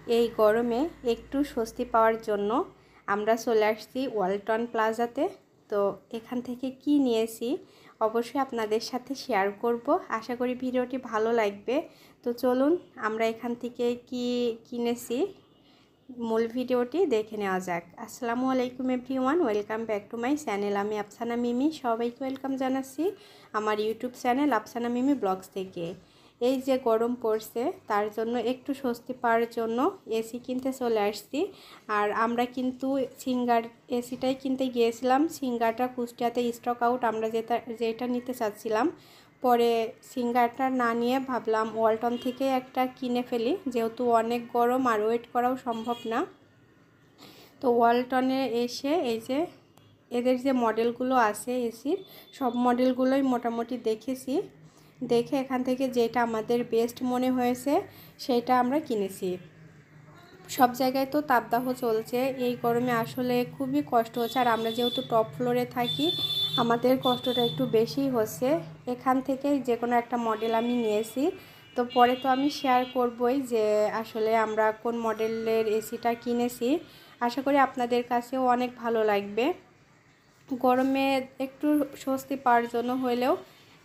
এই গরমে একটু স্বস্তি পাওয়ার জন্য আমরা চলে আসছি ওয়ালটন প্লাজাতে। তো এখান থেকে কি নিয়েছি অবশ্যই আপনাদের সাথে শেয়ার করব। আশা করি ভিডিওটি ভালো লাগবে। তো চলুন আমরা এখান থেকে কি কিনেছি মূল ভিডিওটি দেখে নেওয়া যাক। আসসালামু আলাইকুম everyone, welcome back to my channel. আমি আফসানা মিমি, সবাইকে ওয়েলকাম জানাচ্ছি আমার ইউটিউব চ্যানেল আফসানা মিমি ব্লগস থেকে। এই যে গরম পড়ছে তার জন্য একটু স্বস্তি পাওয়ার জন্য এসি কিনতে চলে আসছি। আর আমরা কিন্তু সিঙ্গার এসিটাই কিনতে গিয়েছিলাম। সিঙ্গারটা কুষ্টিয়াতে স্টক আউট, আমরা যেটা নিতে চাচ্ছিলাম। পরে সিঙ্গারটা না নিয়ে ভাবলাম ওয়ালটন থেকে একটা কিনে ফেলি, যেহেতু অনেক গরম আর ওয়েট করাও সম্ভব না। তো ওয়ালটনে এসে এই যে এদের যে মডেলগুলো আছে এসির, সব মডেলগুলোই মোটামুটি দেখেছি। দেখে এখান থেকে যেটা আমাদের বেস্ট মনে হয়েছে সেটা আমরা কিনেছি। সব জায়গায় তো তাপদাহ চলছে, এই গরমে আসলে খুবই কষ্ট হচ্ছে। আর আমরা যেহেতু টপ ফ্লোরে থাকি আমাদের কষ্টটা একটু বেশিই হচ্ছে। এখান থেকে যে কোনো একটা মডেল আমি নিয়েছি। তো পরে তো আমি শেয়ার করবই যে আসলে আমরা কোন মডেলের এসিটা কিনেছি। আশা করি আপনাদের কাছেও অনেক ভালো লাগবে। গরমে একটু স্বস্তি পাওয়ার জন্য হলেও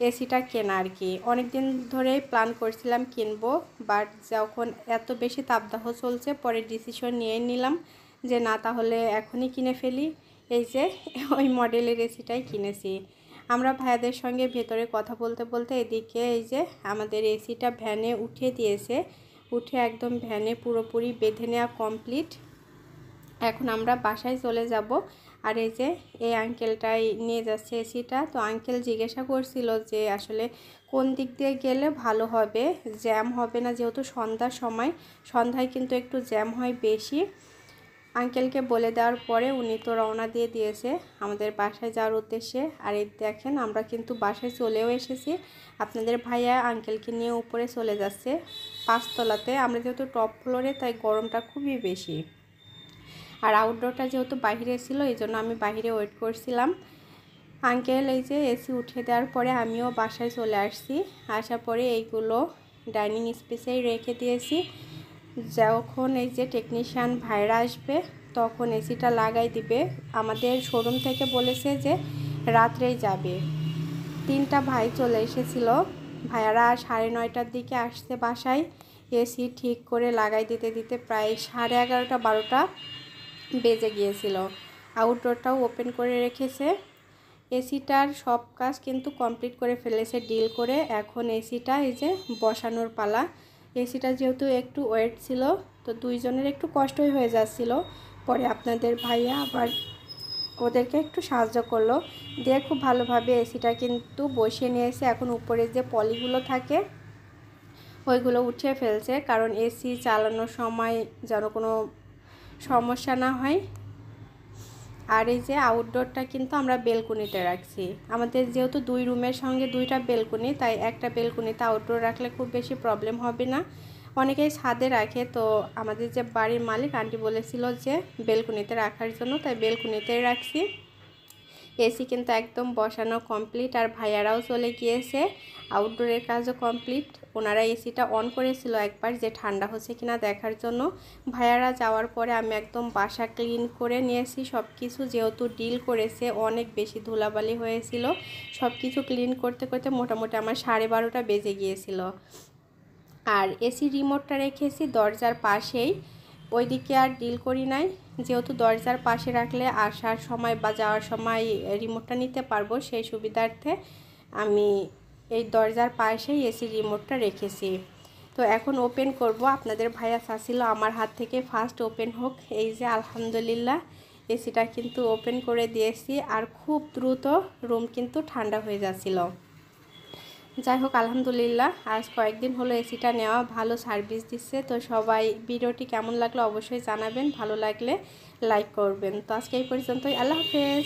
এসিটা কেনা আর কি। অনেক দিন ধরেই প্ল্যান করছিলাম কিনবো, বাট যখন এত বেশি তাপদাহ চলছে পরে ডিসিশন নিয়ে নিলাম যে না, তাহলে এখনই কিনে ফেলি। এই যে ওই মডেলের এসিটাই কিনেছি। আমরা ভাইয়াদের সঙ্গে ভেতরে কথা বলতে বলতে এদিকে এই যে আমাদের এসিটা ভ্যানে উঠে দিয়েছে। উঠে একদম ভ্যানে পুরোপুরি বেঁধে নেওয়া কমপ্লিট। এখন আমরা বাসায় চলে যাব। আর এই যে এই আঙ্কেলটাই নিয়ে যাচ্ছে এসিটা। তো আঙ্কেল জিজ্ঞাসা করছিল যে আসলে কোন দিক দিয়ে গেলে ভালো হবে, জ্যাম হবে না, যেহেতু সন্ধ্যার সময়, সন্ধ্যায় কিন্তু একটু জ্যাম হয় বেশি। আঙ্কেলকে বলে দেওয়ার পরে উনি তো রওনা দিয়ে দিয়েছে আমাদের বাসায় যাওয়ার উদ্দেশ্যে। আর এই দেখেন আমরা কিন্তু বাসায় চলেও এসেছি। আপনাদের ভাইয়া আঙ্কেলকে নিয়ে উপরে চলে যাচ্ছে 5তলাতে। আমরা যেহেতু টপ ফ্লোরে তাই গরমটা খুবই বেশি। আর আউটডোরটা যেহেতু বাইরে ছিল এই জন্য আমি বাইরে ওয়েট করছিলাম। আঙ্কেল এই যে এসি উঠিয়ে দেওয়ার পরে আমিও বাসায় চলে আসছি। আসার পরে এইগুলো ডাইনিং স্পেসেই রেখে দিয়েছি। যখন এই যে টেকনিশিয়ান ভাইরা আসবে তখন এসিটা লাগাই দিবে। আমাদের শোরুম থেকে বলেছে যে রাত্রেই যাবে। 3টা ভাই চলে এসেছিল, ভাইয়ারা 9:30টার দিকে আসছে বাসায়। এসি ঠিক করে লাগাই দিতে দিতে প্রায় 11:30 12টা বেজে গিয়েছিল। আউটডোরটাও ওপেন করে রেখেছে। এসিটার সব কাজ কিন্তু কমপ্লিট করে ফেলেছে ডিল করে। এখন এসিটা এই যে বসানোর পালা। এসিটা যেহেতু একটু ওয়েট ছিল তো দুইজনের একটু কষ্টই হয়ে যাচ্ছিল। পরে আপনাদের ভাইয়া আবার ওদেরকে একটু সাহায্য করলো, দিয়ে খুব ভালোভাবে এসিটা কিন্তু বসিয়ে নিয়েছে। এখন উপরে যে পলিগুলো থাকে ওইগুলো উঠিয়ে ফেলছে, কারণ এসি চালানোর সময় যেন কোনো সমস্যা না হয়। আর এই যে আউটডোরটা কিন্তু আমরা বেলকনিতে রাখছি। আমাদের যেহেতু 2 রুমের সঙ্গে 2টা বেলকনি, তাই একটা বেলকনিতে আউটডোর রাখলে খুব বেশি প্রবলেম হবে না। অনেকেই ছাদে রাখে, তো আমাদের যে বাড়ির মালিক আন্টি বলেছিল যে বেলকনিতে রাখার জন্য, তাই বেলকনিতেই রাখছি। এসি কিন্তু একদম বসানো কমপ্লিট। আর ভাইয়ারাও চলে গিয়েছে, আউটডোরের কাজও কমপ্লিট। ওনারা এসিটা অন করেছিল একবার যে ঠান্ডা হচ্ছে কিনা দেখার জন্য। ভাইয়ারা যাওয়ার পরে আমি একদম বাসা ক্লিন করে নিয়েছি সব কিছু। যেহেতু ডিল করেছে অনেক বেশি ধুলাবালি হয়েছিল, সব কিছু ক্লিন করতে করতে মোটামুটি আমার 12:30টা বেজে গিয়েছিল। আর এসি রিমোটটা রেখেছি দরজার পাশেই, ওইদিকে আর ডিল করি নাই। যেহেতু দরজার পাশে রাখলে আসার সময় বা যাওয়ার সময় রিমোটটা নিতে পারবো, সেই সুবিধার্থে আমি এই দরজার পাশেই এসি রিমোটটা রেখেছি। তো এখন ওপেন করব। আপনাদের ভাইয়া চাচ্ছিল আমার হাত থেকে ফার্স্ট ওপেন হোক। এই যে আলহামদুলিল্লাহ এসিটা কিন্তু ওপেন করে দিয়েছি। আর খুব দ্রুত রুম কিন্তু ঠান্ডা হয়ে যাচ্ছিল। যাই হোক আলহামদুলিল্লাহ, আজ কয়েকদিন হলো এসিটা নেওয়া, ভালো সার্ভিস দিচ্ছে। তো সবাই ভিডিওটি কেমন লাগলো অবশ্যই জানাবেন, ভালো লাগলে লাইক করবেন। তো আজকে এই পর্যন্তই, আল্লাহ হাফেজ।